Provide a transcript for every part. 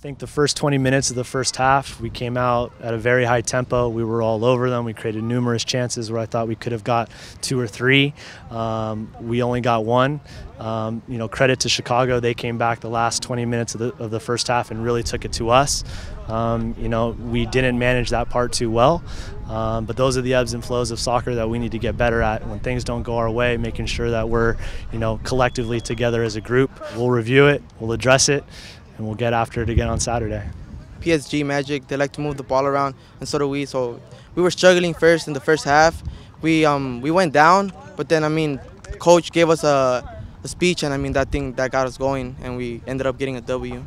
think the first 20 minutes of the first half, we came out at a very high tempo. We were all over them. We created numerous chances where I thought we could have got 2 or 3. We only got 1. Credit to Chicago. They came back the last 20 minutes of the first half and really took it to us. We didn't manage that part too well. But those are the ebbs and flows of soccer that we need to get better at. When things don't go our way, making sure that we're, collectively together as a group. We'll review it, we'll address it, and we'll get after it again on Saturday. PSG Magic, they like to move the ball around, and so do we. So we were struggling first in the first half. We went down, but then coach gave us a speech, and that got us going, and we ended up getting a W.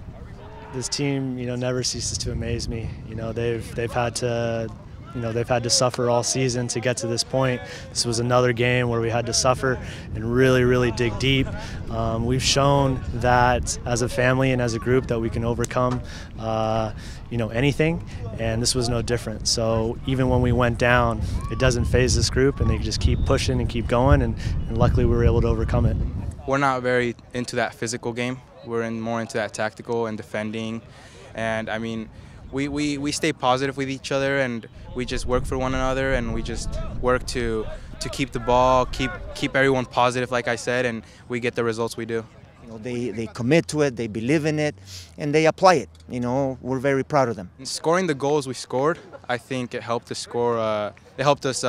This team, never ceases to amaze me. They've had to. They've had to suffer all season to get to this point. This was another game where we had to suffer and really, really dig deep. We've shown that as a family and as a group that we can overcome, anything, and this was no different. So even when we went down, it doesn't faze this group, and they just keep pushing and keep going, and luckily we were able to overcome it. We're not very into that physical game. We're more into that tactical and defending, and we stay positive with each other, and we just work for one another, and we just work to keep the ball, keep everyone positive, like I said, and we get the results we do. They commit to it, they believe in it, and they apply it. We're very proud of them. Scoring the goals we scored, I think it helped us score. It helped us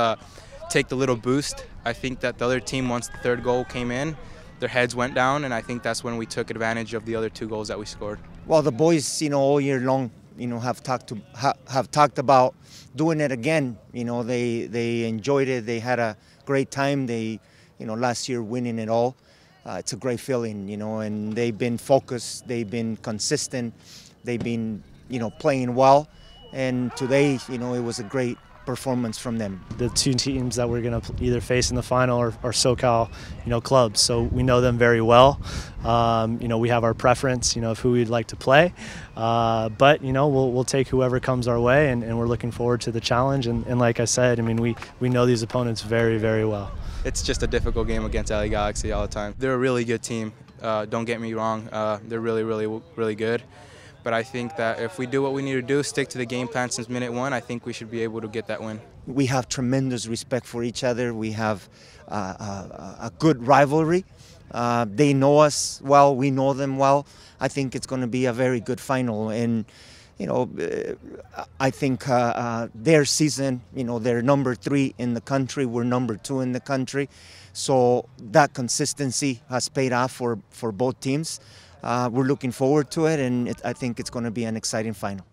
take the little boost. I think that the other team, once the 3rd goal came in, their heads went down, and I think that's when we took advantage of the other 2 goals that we scored. Well, the boys, all year long, have talked about doing it again. They enjoyed it. They had a great time. They, last year winning it all. It's a great feeling, and they've been focused. They've been consistent. They've been, playing well. And today, it was a great performance from them. The 2 teams that we're going to either face in the final are SoCal, clubs. So we know them very well. We have our preference, of who we'd like to play. But we'll take whoever comes our way, and we're looking forward to the challenge. And like I said, we know these opponents very, very well. It's just a difficult game against LA Galaxy all the time. They're a really good team. Don't get me wrong. They're really, really, really good. But I think that if we do what we need to do, stick to the game plan since minute 1, I think we should be able to get that win. We have tremendous respect for each other. We have a good rivalry. They know us well. We know them well. I think it's going to be a very good final. And, I think their season, they're number 3 in the country. We're number 2 in the country. So that consistency has paid off for both teams. We're looking forward to it, and I think it's going to be an exciting final.